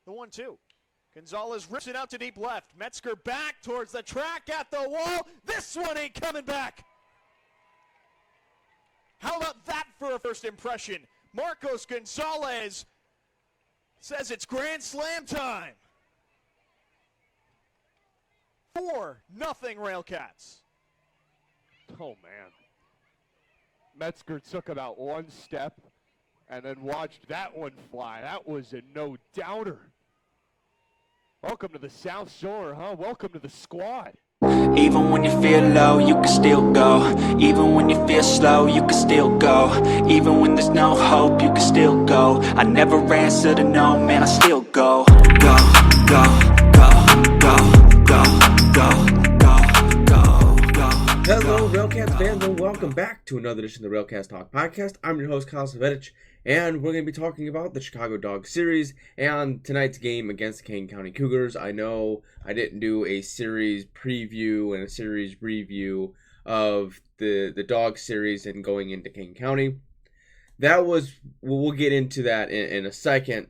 The 1-2. Gonzalez rips it out to deep left. Metzger back towards the track at the wall. This one ain't coming back. How about that for a first impression? Marcos Gonzalez says it's grand slam time. 4-0 Railcats. Oh, man. Metzger took about one step and then watched that one fly. That was a no-doubter. Welcome to the South Shore, huh? Welcome to the squad. Even when you feel low, you can still go. Even when you feel slow, you can still go. Even when there's no hope, you can still go. I never answer to no, man, I still go. Go, go, go, go, go, go, go, go, go. Hello, Railcats fans, and welcome back to another edition of the Railcats Talk Podcast. I'm your host, Kyle Savedich, and we're going to be talking about the Chicago Dog series and tonight's game against the Kane County Cougars. I know I didn't do a series preview and a series review of the Dog series and going into Kane County. We'll get into that in a second.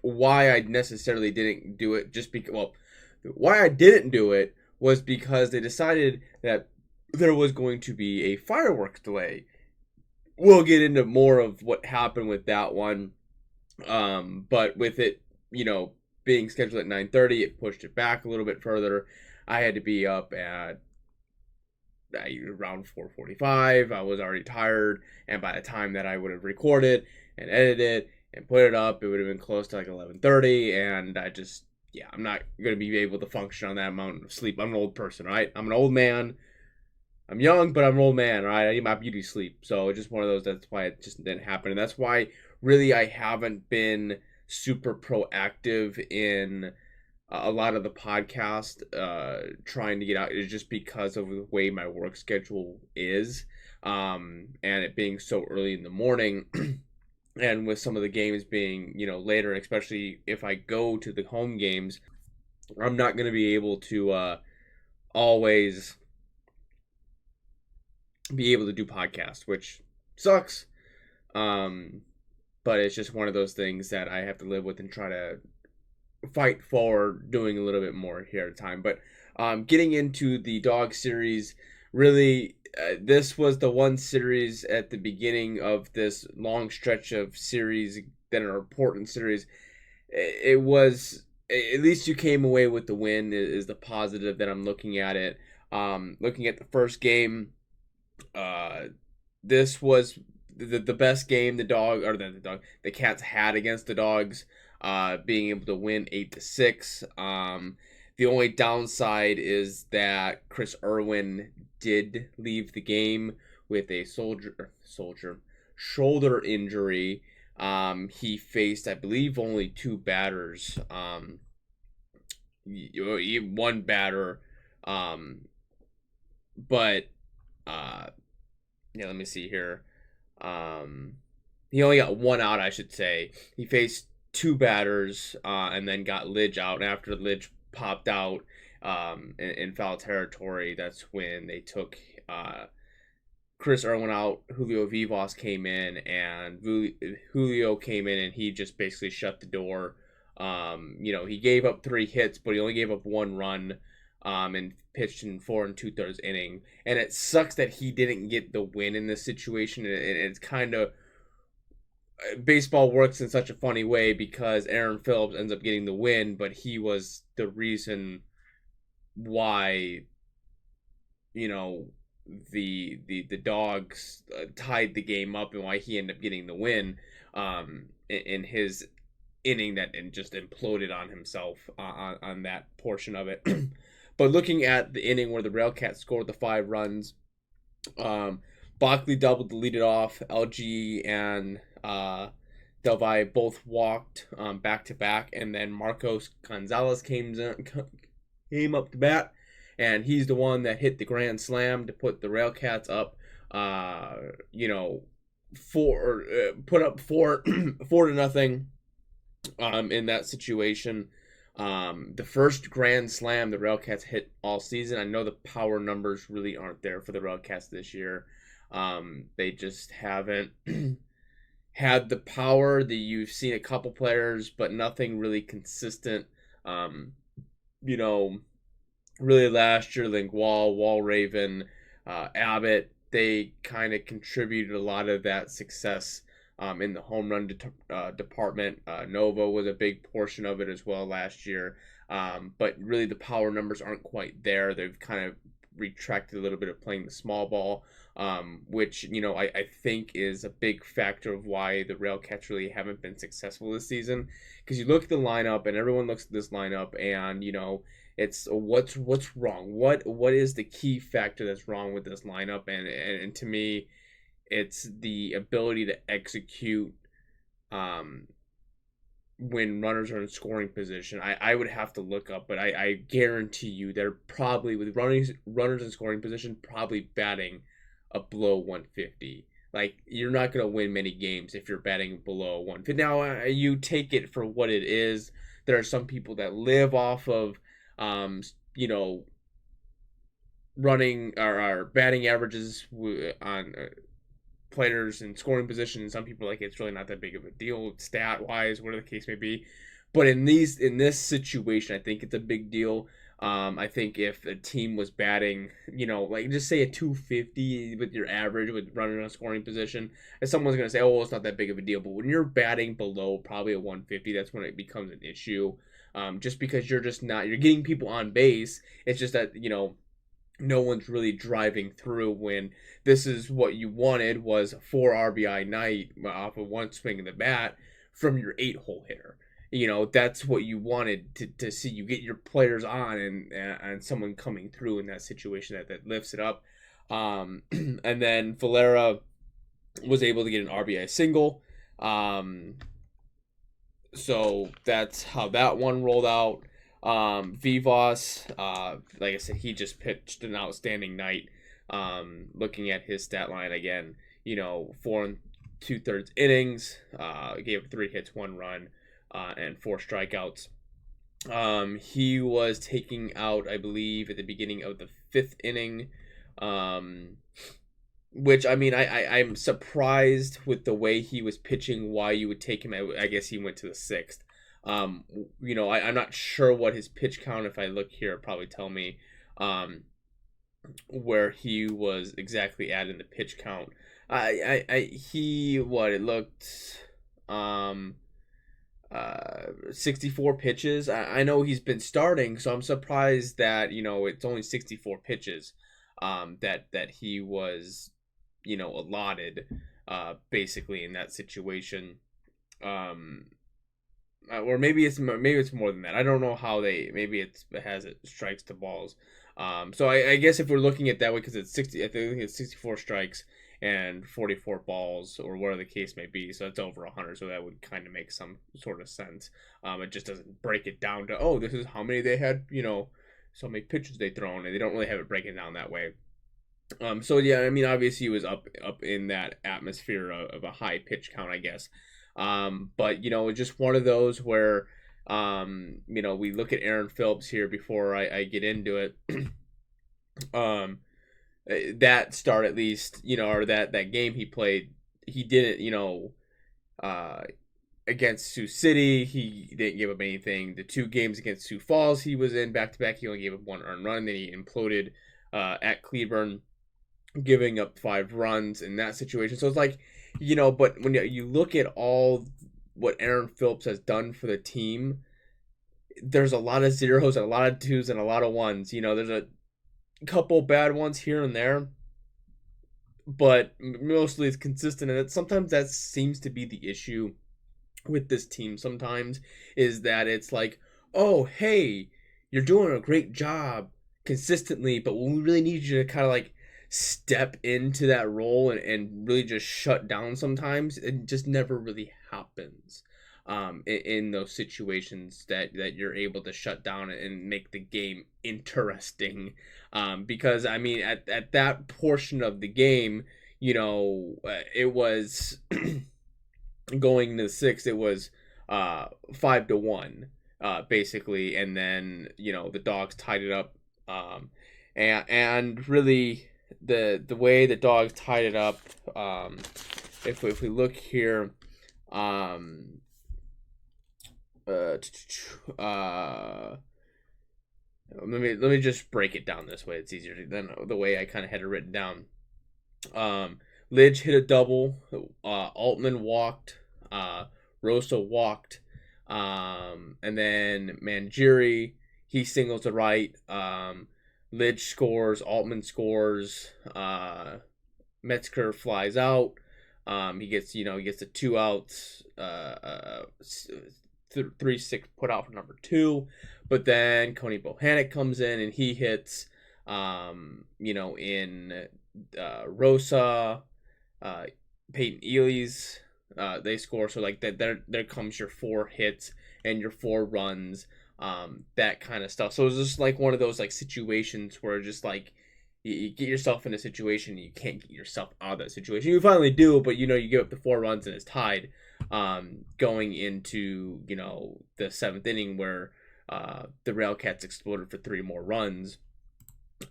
Why I necessarily didn't do it, why I didn't do it was because they decided that there was going to be a fireworks delay. We'll get into more of what happened with that one. But with it, being scheduled at 9:30, it pushed it back a little bit further. I had to be up at around 4:45. I was already tired, and by the time that I would have recorded and edited and put it up, it would have been close to like 11:30, and I'm not going to be able to function on that amount of sleep. I'm an old person, right? I'm an old man. I'm young, but I'm an old man, right? I need my beauty sleep. So it's just one of those, that's why it just didn't happen. And that's why really I haven't been super proactive in a lot of the podcast trying to get out. It's just because of the way my work schedule is, and it being so early in the morning. And with some of the games being, later, especially if I go to the home games, I'm not going to be able to always be able to do podcasts, which sucks. But it's just one of those things that I have to live with and try to fight for doing a little bit more here at a time. But getting into the Dog series, really, this was the one series at the beginning of this long stretch of series that are important series. It was, at least you came away with the win is the positive that I'm looking at it. Looking at the first game, this was the best game the Cats had against the Dogs, being able to win 8-6. The only downside is that Chris Erwin did leave the game with a shoulder injury. He faced, I believe, only two batters. One batter. Let me see here. He only got one out, I should say. He faced two batters and then got Lidge out. And after Lidge popped out in foul territory, that's when they took Chris Erwin out. Julio Vivas came in, and Julio came in, and he just basically shut the door. He gave up 3 hits, but he only gave up 1 run, and pitched in 4 2/3 inning. And it sucks that he didn't get the win in this situation. And it's kind of, baseball works in such a funny way because Aaron Phillips ends up getting the win, but he was the reason why, the Dogs tied the game up, and why he ended up getting the win in his inning and just imploded on himself on that portion of it. But looking at the inning where the Railcats scored the 5 runs, Bockley doubled to lead it off. LG and Del Valle both walked back to back, and then Marcos Gonzalez came up to bat, and he's the one that hit the grand slam to put the Railcats up. Put up 4-0 in that situation. The first grand slam the Railcats hit all season. I know the power numbers really aren't there for the Railcats this year. They just haven't had the power. That you've seen a couple players, but nothing really consistent. You know, really last year, like Walraven, Abbott, they kind of contributed a lot of that success in the home run department. Nova was a big portion of it as well last year. But really the power numbers aren't quite there. They've kind of retracted a little bit of playing the small ball, which, I think is a big factor of why the Railcats really haven't been successful this season. Because you look at the lineup, and everyone looks at this lineup, and, it's what's wrong. What is the key factor that's wrong with this lineup? And to me, it's the ability to execute when runners are in scoring position. I would have to look up, but I guarantee you they're probably, with runners in scoring position, probably batting below 150. Like, you're not going to win many games if you're batting below 150. Now, you take it for what it is. There are some people that live off of running or batting averages on players in scoring position, and some people it's really not that big of a deal stat wise, whatever the case may be. But in this situation, I think it's a big deal. I think if a team was batting, just say a 250 with your average with running on a scoring position, and someone's going to say, oh, well, it's not that big of a deal. But when you're batting below probably a 150, that's when it becomes an issue. Just because you're getting people on base. It's just that, no one's really driving through when this is what you wanted was a 4 RBI night off of one swing of the bat from your 8-hole hitter. That's what you wanted to see. You get your players on and someone coming through in that situation that lifts it up. And then Valera was able to get an RBI single. So that's how that one rolled out. Vivas, like I said, he just pitched an outstanding night. Looking at his stat line again, 4 2/3 innings, gave 3 hits, 1 run, and 4 strikeouts. He was taking out, I believe, at the beginning of the 5th inning, which, I'm surprised with the way he was pitching, why you would take him. I guess he went to the 6th. I'm not sure what his pitch count, if I look here, it'll probably tell me where he was exactly at in the pitch count. It looked 64 pitches. I know he's been starting, so I'm surprised that, it's only 64 pitches that he was, allotted basically in that situation. Or maybe it's more than that. I don't know how it has strikes to balls. So I guess if we're looking at that way, because it's 60, I think it's 64 strikes and 44 balls, or whatever the case may be. So it's over 100. So that would kind of make some sort of sense. It just doesn't break it down to, oh, this is how many they had, so many pitches they thrown, and they don't really have it breaking down that way. So yeah, obviously he was up in that atmosphere of a high pitch count, I guess. But just one of those where we look at Aaron Phillips here before I get into it. That start, at least, or that game he played, he didn't, against Sioux City, he didn't give up anything. The 2 games against Sioux Falls he was in back-to-back, he only gave up 1 earned run. Then he imploded at Cleburne, giving up 5 runs in that situation. So it's like, but when you look at all what Aaron Phillips has done for the team, there's a lot of zeros and a lot of 2s and a lot of 1s. There's a couple bad ones here and there, but mostly it's consistent. And sometimes that seems to be the issue with this team sometimes, is that it's like, oh, hey, you're doing a great job consistently, but we really need you to kind of step into that role and really just shut down sometimes. It just never really happens in those situations that you're able to shut down and make the game interesting. Because, at that portion of the game, it was going to the 6th, it was 5-1, basically. And then, the Dogs tied it up. And really, the way the Dogs tied it up, if we look here, Let me just break it down this way. It's easier than the way I kind of had it written down. Lidge hit a double. Altman walked. Rosa walked. And then Mangieri, he singles to right. Lidge scores. Altman scores. Metzger flies out. He gets the 2 outs. 3-6 put out for number 2. But then Coney Bohannon comes in and he hits, in Rosa, Peyton Ely's, they score. So like there comes your 4 hits and your 4 runs, that kind of stuff. So it's just like one of those like situations where just like you get yourself in a situation and you can't get yourself out of that situation. You finally do, but you give up the 4 runs and it's tied, going into the 7th inning where the Railcats exploded for 3 more runs,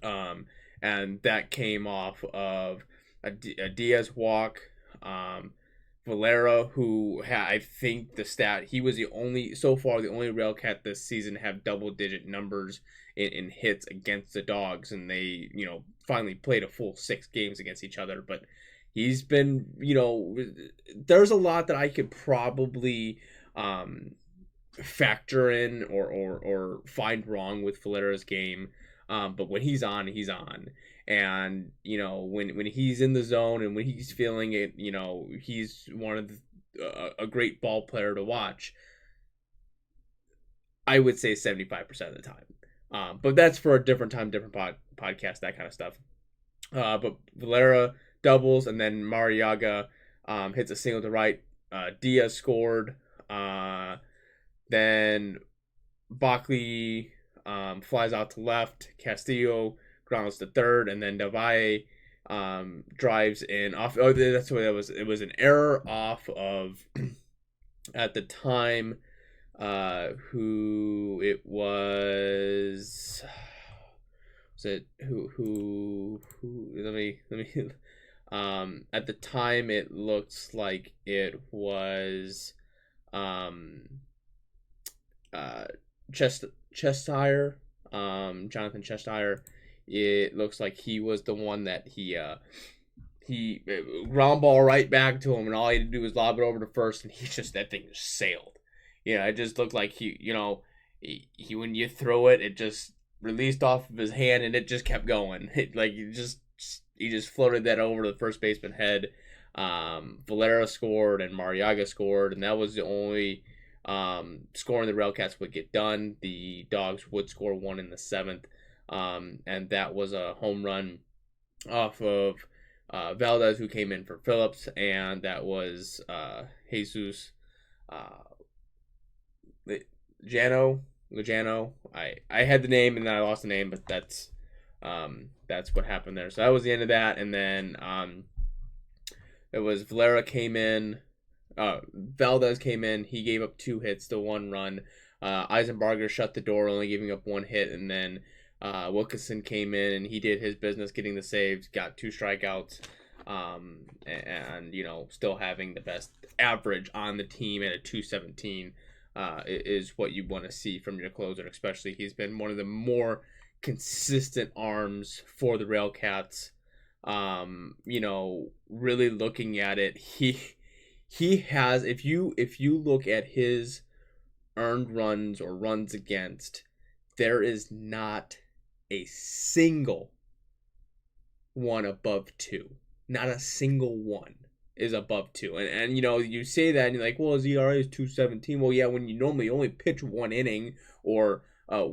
and that came off of a Diaz walk. Valera, who I think the stat, he was the only Railcat this season have double-digit numbers in hits against the Dogs, and they finally played a full 6 games against each other. But he's been, there's a lot that I could probably factor in or find wrong with Valera's game, but when he's on, he's on. And when he's in the zone and when he's feeling it, he's one of a great ball player to watch. I would say 75% of the time, but that's for a different time, different podcast, that kind of stuff. But Valera doubles, and then Mariaga hits a single to right. Diaz scored. Then Bockley flies out to left. Castillo grounds to third, and then Davalle drives in off. Oh, that's what it was. It was an error off of at the time. Who it was? Was it who? Let me. At the time, it looks like it was Cheshire, Jonathan Cheshire. It looks like he was the one that he ground ball right back to him, and all he had to do was lob it over to first, and that thing just sailed. It just looked like he when you throw it, it just released off of his hand, and it just kept going. He just floated that over to the first baseman head. Valera scored and Mariaga scored, and that was the only scoring the Railcats would get done. The Dogs would score 1 in the 7th, and that was a home run off of Valdez, who came in for Phillips, and that was Jesus Lujano. I had the name and then I lost the name, but that's what happened there. So that was the end of that, and then it was Valera came in. Valdez came in. He gave up 2 hits to 1 run. Eisenbarger shut the door, only giving up 1 hit, and then Wilkinson came in and he did his business, getting the saves, got 2 strikeouts, and still having the best average on the team at a 217 is what you want to see from your closer. Especially, he's been one of the more consistent arms for the Railcats. Really looking at it, he has, if you look at his earned runs or runs against, there is not a single one above 2. Not a single one is above 2. And you say that and you're like, well, his ERA is 2.17. Well, yeah, when you normally only pitch 1 inning or a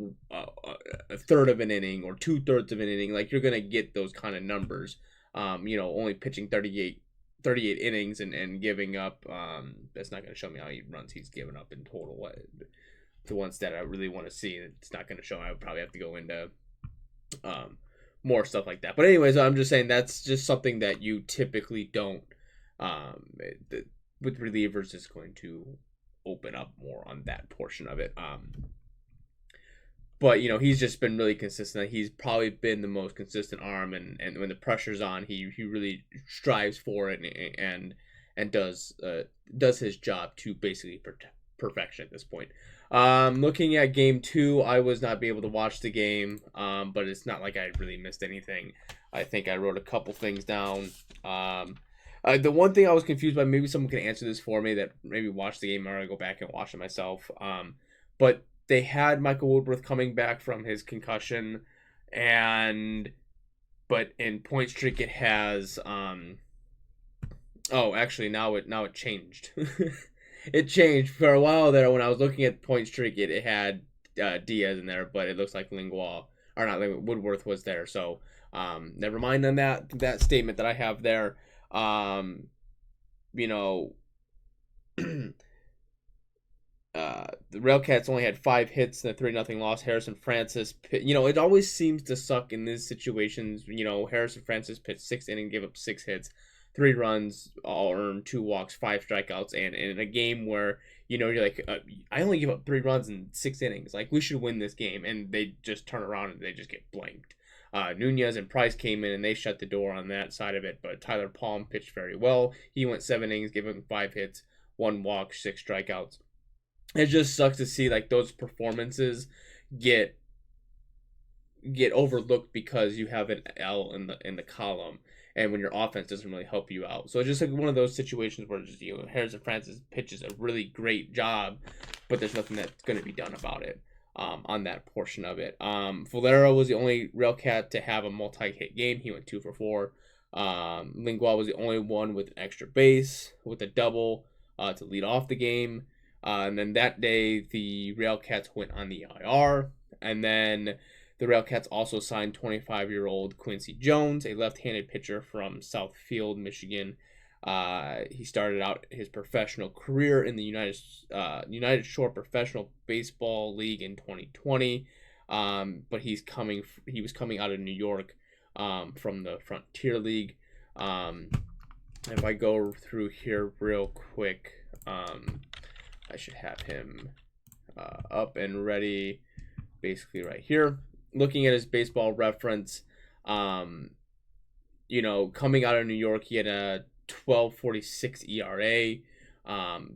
third of an inning or 2/3 of an inning, like, you're gonna get those kind of numbers. Only pitching 38 innings and giving up, that's not going to show me how many runs he's given up in total. The ones that I really want to see, it's not going to show. I would probably have to go into more stuff like that. But anyways, I'm just saying that's just something that you typically don't, with relievers, is going to open up more on that portion of it. But he's just been really consistent. He's probably been the most consistent arm, and when the pressure's on, he really strives for it, and and does his job to basically perfection at this point. Looking at game 2, I was not able to watch the game, but it's not like I really missed anything. I think I wrote a couple things down. The one thing I was confused by, maybe someone can answer this for me that maybe watched the game, or I go back and watch it myself. But they had Michael Woodworth coming back from his concussion, but in Point Streak it has actually now it changed. It changed for a while there. When I was looking at Point Streak, it had Diaz in there, but it looks like Woodworth was there. So never mind on that statement that I have there. The Railcats only had 5 hits in a 3-0 loss. Harrison Francis, it always seems to suck in these situations. Harrison Francis pitched 6 innings, gave up 6 hits, 3 runs, all earned, 2 walks, 5 strikeouts, and in a game where you're like, I only give up 3 runs in 6 innings. Like, we should win this game, and they just turn around and they just get blanked. Nunez and Price came in and they shut the door on that side of it, but Tyler Palm pitched very well. He went 7 innings, gave him 5 hits, 1 walk, 6 strikeouts. It just sucks to see like those performances get overlooked because you have an L in the column, and when your offense doesn't really help you out. So it's just like one of those situations where just Harrison Francis pitches a really great job, but there's nothing that's going to be done about it on that portion of it. Valero was the only Railcat to have a multi-hit game. He went 2 for 4. Lingua was the only one with an extra base with a double to lead off the game. And then that day, the Railcats went on the IR. And then the Railcats also signed 25-year-old Quincey Jones, a left-handed pitcher from Southfield, Michigan. He started out his professional career in the United Shore Professional Baseball League in 2020. But he was coming out of New York from the Frontier League. If I go through here real quick, I should have him up and ready basically right here. Looking at his baseball reference, coming out of New York, he had a 12.46 ERA.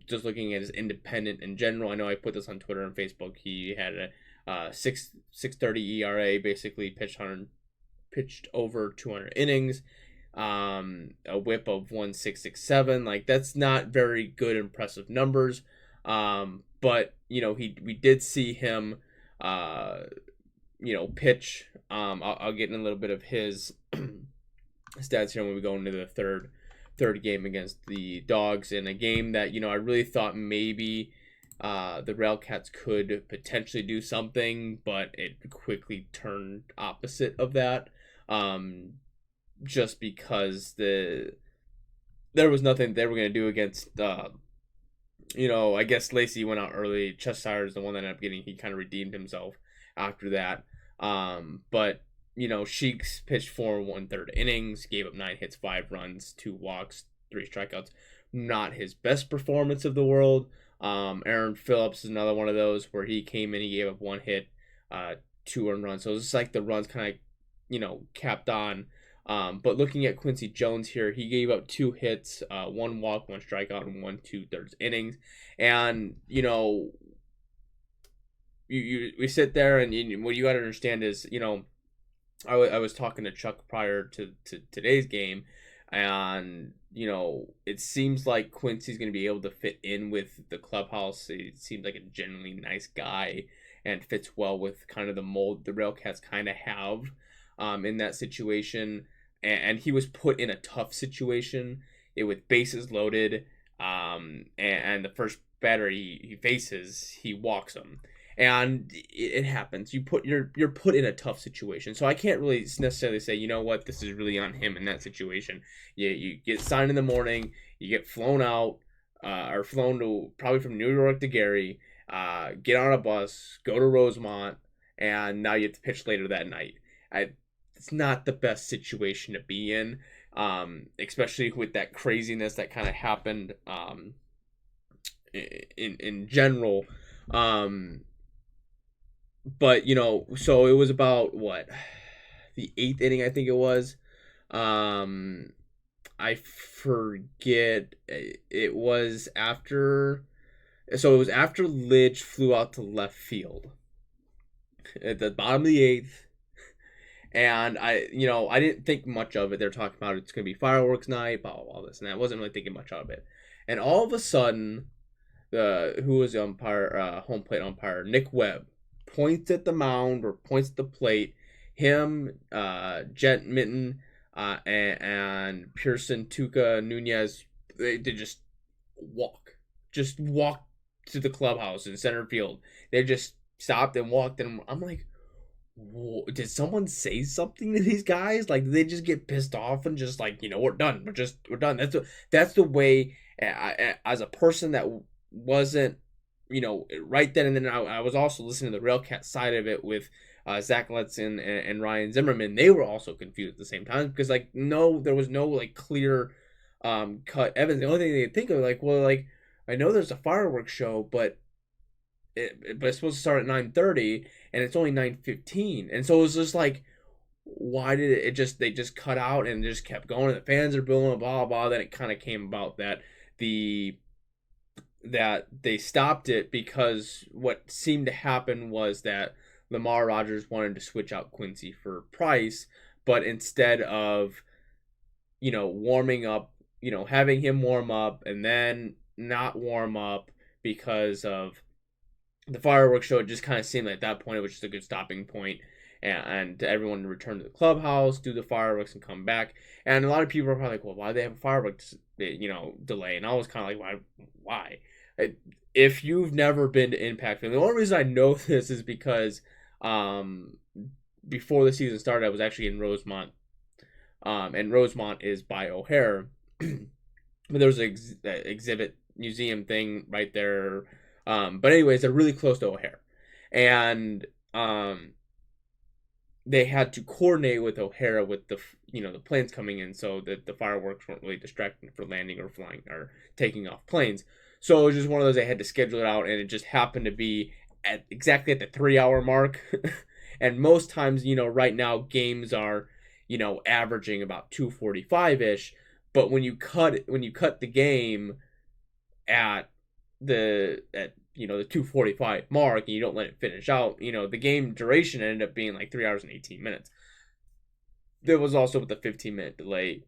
Just looking at his independent in general, I know I put this on Twitter and Facebook. He had a 6.30 ERA, basically pitched over 200 innings. A whip of 1.667. Like, that's not very good, impressive numbers. But we did see him pitch. I'll get in a little bit of his stats here when we go into the third game against the Dogs, in a game that I really thought maybe the Railcats could potentially do something, but it quickly turned opposite of that. Just because there was nothing they were going to do against I guess Lacey went out early. Cheshire is the one that ended up getting. He kind of redeemed himself after that. But Sheiks pitched 4 1/3 innings, gave up 9 hits, 5 runs, 2 walks, 3 strikeouts. Not his best performance of the world. Aaron Phillips is another one of those where he came in, he gave up 1 hit, 2 earned runs. So it was just like the runs kind of capped on. But looking at Quincey Jones here, he gave up 2 hits, 1 walk, 1 strikeout, and 1 2/3 innings. And we sit there, and what you got to understand is, I was talking to Chuck prior to today's game, and it seems like Quincey's going to be able to fit in with the clubhouse. He seems like a genuinely nice guy and fits well with kind of the mold the Railcats kind of have in that situation. And he was put in a tough situation with bases loaded, and the first batter he faces, he walks him, and it happens. You're put in a tough situation, so I can't really necessarily say this is really on him in that situation. You get signed in the morning, you get flown out, or flown to probably from New York to Gary, get on a bus, go to Rosemont, and now you have to pitch later that night. It's not the best situation to be in, especially with that craziness that kind of happened in general. But so it was about the 8th inning, I think it was. I forget. It was after. So it was after Lidge flew out to left field at the bottom of the eighth. And I didn't think much of it. They're talking about it's going to be fireworks night, blah, blah, blah, this and that. I wasn't really thinking much of it. And all of a sudden, who was the umpire, home plate umpire, Nick Webb, points at the mound or points at the plate. Him, Jet Mitten, and Pearson Tuca Nunez, they just walk to the clubhouse in center field. They just stopped and walked, and I'm like, whoa, did someone say something to these guys? Like, did they just get pissed off and just like, we're done. We're done. That's the way. As a person that wasn't, right then and then, I was also listening to the Railcat side of it with Zach Letts and Ryan Zimmerman. They were also confused at the same time because there was no clear cut evidence. The only thing they could think of I know there's a fireworks show, but it's supposed to start at 9:30 and it's only 9:15, and so it was just like, why did they just cut out and just kept going, and the fans are booing, blah blah. Then it kind of came about that they stopped it because what seemed to happen was that Lamar Rogers wanted to switch out Quincy for Price, but instead of warming up, having him warm up and then not warm up because of the fireworks show, it just kind of seemed like at that point it was just a good stopping point, and everyone to return to the clubhouse, do the fireworks, and come back. And a lot of people are probably like, well, why do they have a fireworks delay? And I was kind of like, why? If you've never been to Impact, and the only reason I know this is because before the season started, I was actually in Rosemont, and Rosemont is by O'Hare. But there's an exhibit museum thing right there. But anyways, they're really close to O'Hare, and they had to coordinate with O'Hare with the planes coming in, so that the fireworks weren't really distracting for landing or flying or taking off planes. So it was just one of those, they had to schedule it out, and it just happened to be exactly at the 3-hour mark. And most times, right now games are, averaging about 2:45-ish. But when you cut the game at the 2:45 mark and you don't let it finish out, the game duration ended up being like 3 hours and 18 minutes. There was also with the 15-minute delay,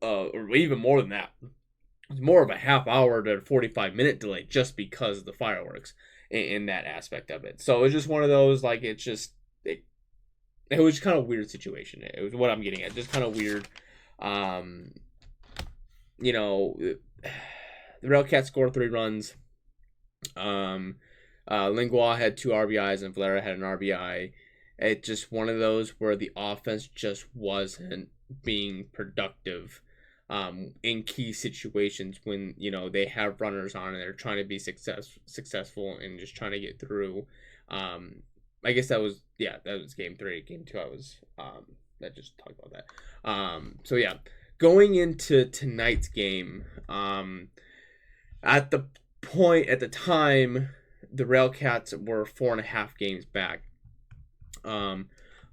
or even more than that. It was more of a half hour to 45-minute delay just because of the fireworks in that aspect of it. So it was just one of those, it was kind of a weird situation. It was what I'm getting at, just kind of weird. The Railcats scored 3 runs. Lingua had 2 RBIs and Valera had an RBI. It's just one of those where the offense just wasn't being productive in key situations when they have runners on and they're trying to be successful and just trying to get through. I guess that was game 3. Game 2 I was that just talked about that. So yeah, going into tonight's game, at the time, the Railcats were 4.5 games back.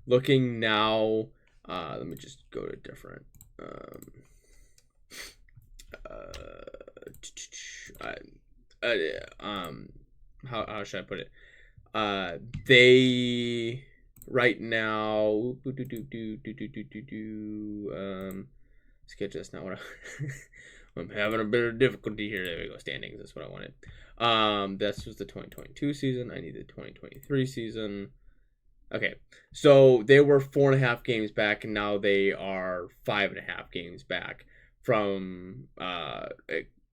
Looking now, let me just go to different. How should I put it? They right now. Sketch that's not what I'm having a bit of difficulty here. There we go. Standings. That's what I wanted. This was the 2022 season. I need the 2023 season. Okay, so they were 4.5 games back, and now they are 5.5 games back from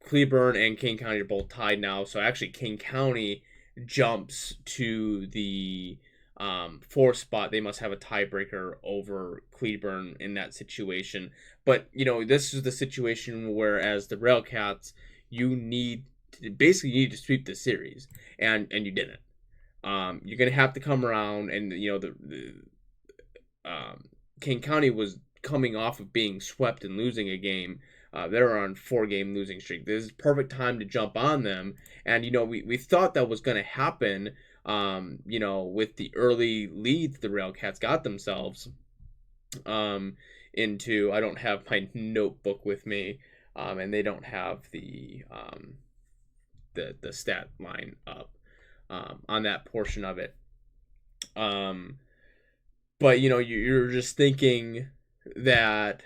Cleburne and Kane County are both tied now. So actually, Kane County jumps to the 4th spot. They must have a tiebreaker over Cleburne in that situation. But this is the situation where, as the Railcats, you need to sweep the series, and you didn't. You're gonna have to come around, and Kane County was coming off of being swept and losing a game. They're on 4-game losing streak. This is perfect time to jump on them, and we thought that was gonna happen. With the early leads the Railcats got themselves, into. I don't have my notebook with me, and they don't have the stat line up on that portion of it. But you're just thinking that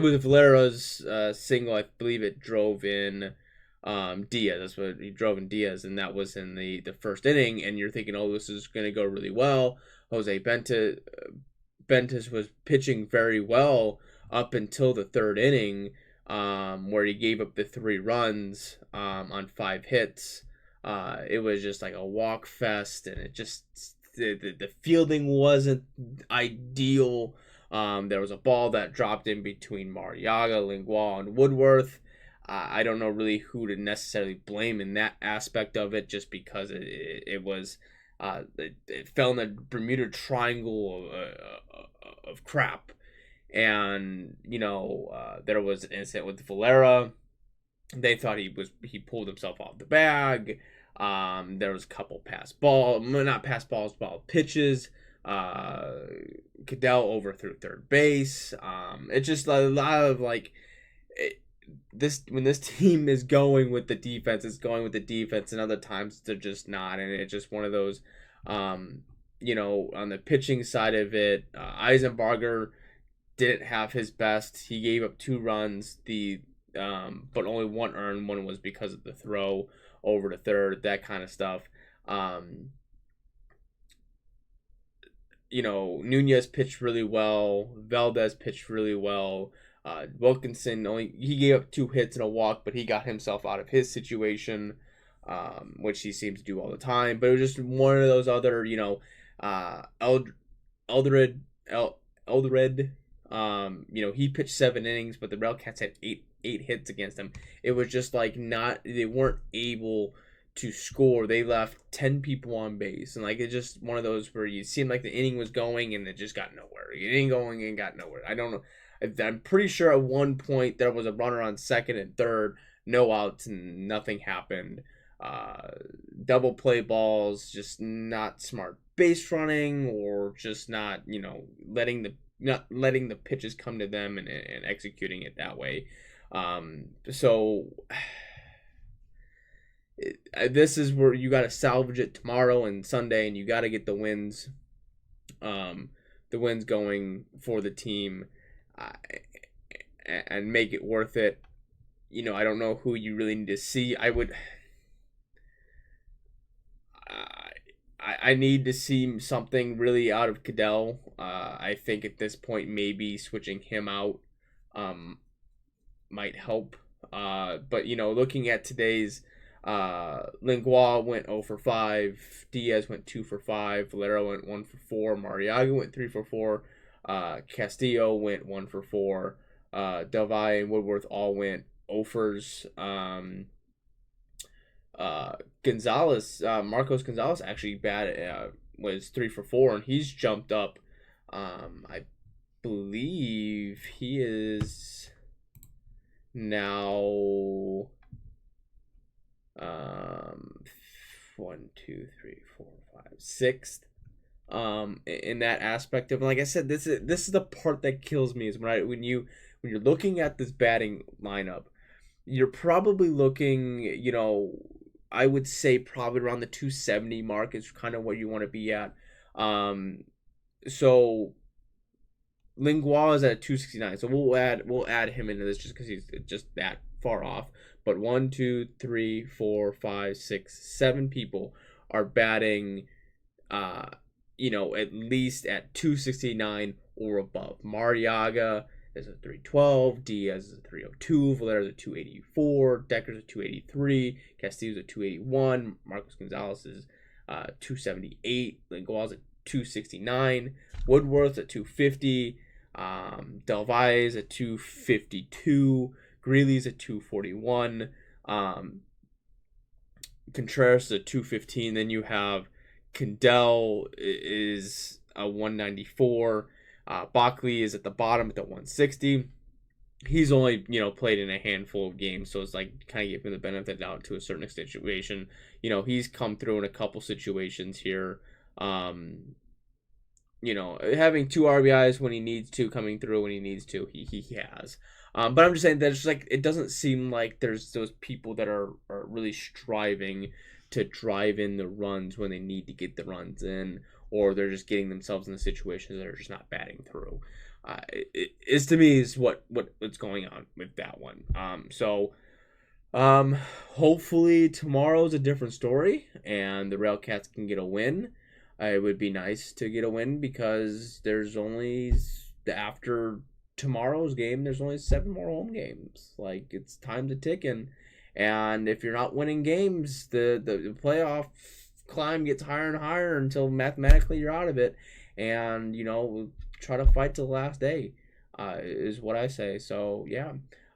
Valera's single, I believe it drove in Diaz. That's what he drove in Diaz, and that was in the first inning. And you're thinking, oh, this is going to go really well. Jose Bentis was pitching very well up until the third inning, where he gave up the 3 runs on 5 hits. It was just like a walk fest, and it just the fielding wasn't ideal. There was a ball that dropped in between Mariaga, Lingual, and Woodworth. I don't know really who to necessarily blame in that aspect of it, just because it was it fell in the Bermuda Triangle of crap. And there was an incident with Valera. They thought he pulled himself off the bag. There was a couple ball pitches. Cadell overthrew third base. It's just a lot of when this team is going with the defense, it's going with the defense, and other times they're just not. And it's just one of those, on the pitching side of it, Eisenbarger didn't have his best. He gave up 2 runs, but only 1 earned. 1 was because of the throw over to third, that kind of stuff. Nunez pitched really well. Valdez pitched really well. Wilkinson he gave up 2 hits and a walk, but he got himself out of his situation, which he seems to do all the time. But it was just one of those other, Eldred. He pitched 7 innings, but the Railcats had 8 hits against him. It was just they weren't able to score. They left 10 people on base, and it's just one of those where you seemed like the inning was going and it just got nowhere. The inning going and got nowhere. I don't know. I'm pretty sure at one point there was a runner on second and third, no outs, and nothing happened. Double play balls, just not smart base running, or just not letting the pitches come to them and executing it that way. This is where you got to salvage it tomorrow and Sunday, and you got to get the wins going for the team, and make it worth it. I don't know who you really need to see. I need to see something really out of Cadell. I think at this point maybe switching him out might help. But looking at today's, Lingual went 0 for 5, Diaz went 2 for 5, Valera went 1 for 4, Mariaga went 3 for 4, Castillo went 1 for 4, Del Valle and Woodworth all went 0-fers. Marcos Gonzalez actually was 3 for 4, and he's jumped up. I believe he is now 6th in that aspect of, like I said, this is the part that kills me, is when you're looking at this batting lineup, you're probably looking, I would say probably around the 270 mark is kind of where you want to be at. So Lingual is at 269, so we'll add him into this just because he's just that far off. But 1, 2, 3, 4, 5, 6, 7 people are batting, at least at 269 or above. Mariaga is a 312, Diaz is a 302, Valera is a 284, Decker's a 283, Castillo's a 281, Marcos Gonzalez is 278, Lingual's at 269, Woodworth's at 250, Del Valle's at 252, Greeley's at 241, Contreras is at 215. Then you have Kendall is a 194. Bockley is at the bottom at the 160. He's only played in a handful of games, so it's kind of giving the benefit of the doubt to a certain situation. He's come through in a couple situations here. having 2 RBIs when he needs to, coming through when he needs to, he has. But I'm just saying that it's like it doesn't seem like there's those people that are really striving to drive in the runs when they need to get the runs in, or they're just getting themselves in the situations that are just not batting through. It is, to me, is what's going on with that one. Hopefully tomorrow's a different story and the Railcats can get a win. It would be nice to get a win because there's only, after tomorrow's game, there's only 7 more home games. Like, it's time to tick in. And if you're not winning games, the playoff climb gets higher and higher until mathematically you're out of it. And, try to fight to the last day, is what I say. So, yeah.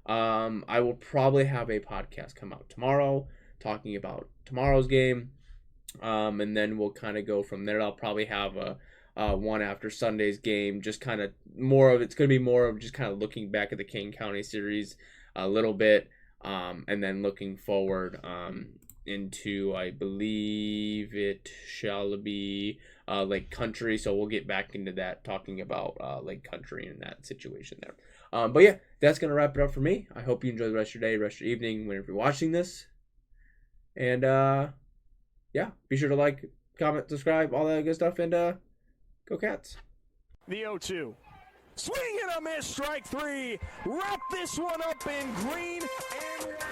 I will probably have a podcast come out tomorrow talking about tomorrow's game. And then we'll kind of go from there. I'll probably have a one after Sunday's game, just kind of it's going to be more of just kind of looking back at the Kane County series a little bit, and then looking forward into, I believe it shall be Lake Country. So we'll get back into that, talking about Lake Country and that situation there. But yeah, that's going to wrap it up for me. I hope you enjoy the rest of your day, rest of your evening, whenever you're watching this. And yeah, be sure to like, comment, subscribe, all that good stuff, and go Cats. The 0-2. Swing and a miss, strike 3. Wrap this one up in green and white.